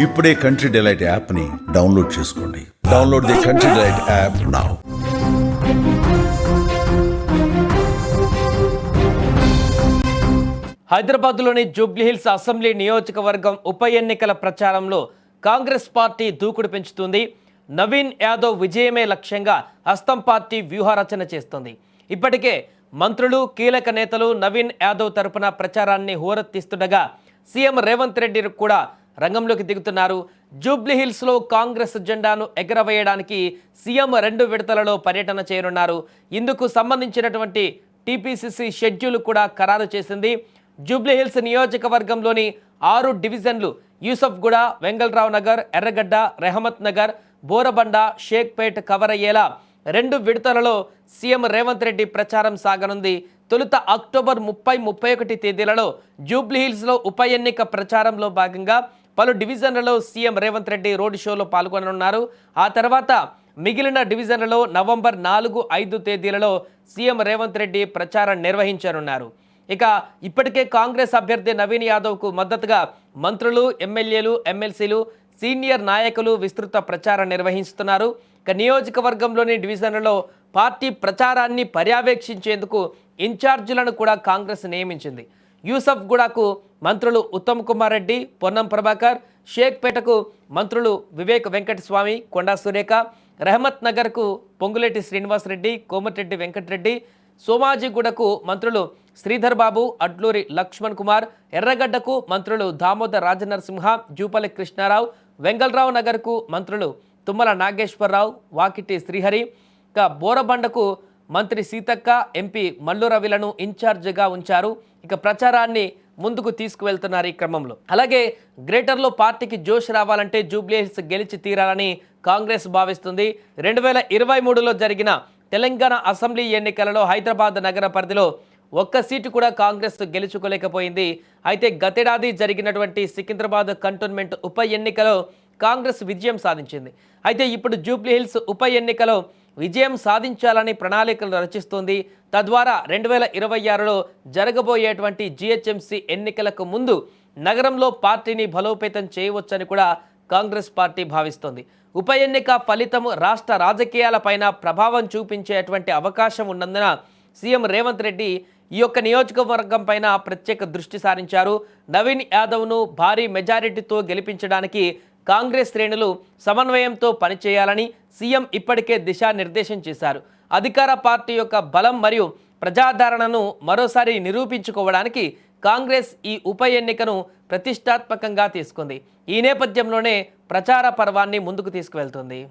ఇప్పుడే country delight యాప్ని download చేసుకోండి. Download the country delight app now. హైదరాబాద్లోని జూబ్లీహిల్స్ అసెంబ్లీ నియోజకవర్గం ఉప ఎన్నికల ప్రచారంలో కాంగ్రెస్ పార్టీ దూకుడు పెంచుతుంది. నవీన్ యాదవ్ విజయమే లక్ష్యంగా హస్తం పార్టీ వ్యూహరచన చేస్తుంది. ఇప్పటికే మంత్రులు, కీలక నేతలు నవీన్ యాదవ్ తరపున ప్రచారాన్ని హోరెత్తిస్తుండగా సీఎం రేవంత్ రెడ్డి కూడా రంగంలోకి దిగుతున్నారు. జూబ్లీహిల్స్లో కాంగ్రెస్ జెండాను ఎగరవేయడానికి సీఎం 2 విడతలలో పర్యటన చేయనున్నారు. ఇందుకు సంబంధించినటువంటి టీపీసీసీ షెడ్యూల్ కూడా ఖరారు చేసింది. జూబ్లీహిల్స్ నియోజకవర్గంలోని 6 డివిజన్లు యూసఫ్గూడ, వెంగళరావు నగర్, ఎర్రగడ్డ, రెహమత్ నగర్, బోరబండ, షేక్పేట్ కవర్ అయ్యేలా 2 విడతలలో సీఎం రేవంత్ రెడ్డి ప్రచారం సాగనుంది. తొలుత అక్టోబర్ 30, 31 తేదీలలో జూబ్లీహిల్స్లో ఉప ఎన్నిక ప్రచారంలో భాగంగా పలు డివిజన్లలో సీఎం రేవంత్ రెడ్డి రోడ్ షోలో పాల్గొననున్నారు. ఆ తర్వాత మిగిలిన డివిజన్లలో నవంబర్ 4, 5 తేదీలలో సీఎం రేవంత్ రెడ్డి ప్రచారం నిర్వహించనున్నారు. ఇక ఇప్పటికే కాంగ్రెస్ అభ్యర్థి నవీన్ యాదవ్కు మద్దతుగా మంత్రులు, ఎమ్మెల్యేలు, ఎమ్మెల్సీలు, సీనియర్ నాయకులు విస్తృత ప్రచారం నిర్వహిస్తున్నారు. ఇక నియోజకవర్గంలోని డివిజన్లలో పార్టీ ప్రచారాన్ని పర్యవేక్షించేందుకు ఇన్ఛార్జీలను కూడా కాంగ్రెస్ నియమించింది. యూసఫ్గూడకు మంత్రులు ఉత్తమ్ కుమార్ రెడ్డి, పొన్నం ప్రభాకర్, షేక్పేటకు మంత్రులు వివేక్ వెంకటస్వామి, కొండా సురేఖ, రెహమత్ నగర్కు పొంగులేటి శ్రీనివాసరెడ్డి, కోమటిరెడ్డి వెంకటరెడ్డి, సోమాజిగూడకు మంత్రులు శ్రీధర్ బాబు, అడ్లూరి లక్ష్మణ్ కుమార్, ఎర్రగడ్డకు మంత్రులు దామోదర్ రాజనరసింహ, జూపల్లి కృష్ణారావు, వెంగళరావు నగర్కు మంత్రులు తుమ్మల నాగేశ్వరరావు, వాకిటి శ్రీహరి, ఇక బోరబండకు మంత్రి సీతక్క, ఎంపీ మల్లు రవిలను ఇన్ఛార్జిగా ఉంచారు. ఇక ప్రచారాన్ని ముందుకు తీసుకువెళ్తున్నారు ఈ క్రమంలో. అలాగే గ్రేటర్లో పార్టీకి జోష్ రావాలంటే జూబ్లీహిల్స్ గెలిచి తీరాలని కాంగ్రెస్ భావిస్తుంది. 2023లో జరిగిన తెలంగాణ అసెంబ్లీ ఎన్నికలలో హైదరాబాద్ నగర పరిధిలో ఒక్క సీటు కూడా కాంగ్రెస్ గెలుచుకోలేకపోయింది. అయితే గతేడాది జరిగినటువంటి సికింద్రాబాద్ కంటోన్మెంట్ ఉప ఎన్నికలో కాంగ్రెస్ విజయం సాధించింది. అయితే ఇప్పుడు జూబ్లీహిల్స్ ఉప ఎన్నికలో విజయం సాధించాలని ప్రణాళికలు రచిస్తోంది. తద్వారా 2026లో జరగబోయేటువంటి జీహెచ్ఎంసీ ఎన్నికలకు ముందు నగరంలో పార్టీని బలోపేతం చేయవచ్చని కూడా కాంగ్రెస్ పార్టీ భావిస్తోంది. ఉప ఎన్నిక ఫలితం రాష్ట్ర రాజకీయాలపైన ప్రభావం చూపించేటువంటి అవకాశం ఉన్నందున సీఎం రేవంత్ రెడ్డి ఈ యొక్క నియోజకవర్గం పైన ప్రత్యేక దృష్టి సారించారు. నవీన్ యాదవ్ను భారీ మెజారిటీతో గెలిపించడానికి కాంగ్రెస్ శ్రేణులు సమన్వయంతో పనిచేయాలని సీఎం ఇప్పటికే దిశానిర్దేశం చేశారు. అధికార పార్టీ యొక్క బలం మరియు ప్రజాదరణను మరోసారి నిరూపించుకోవడానికి కాంగ్రెస్ ఈ ఉప ఎన్నికను ప్రతిష్టాత్మకంగా తీసుకుంది. ఈ నేపథ్యంలోనే ప్రచార పర్వాన్ని ముందుకు తీసుకువెళ్తుంది.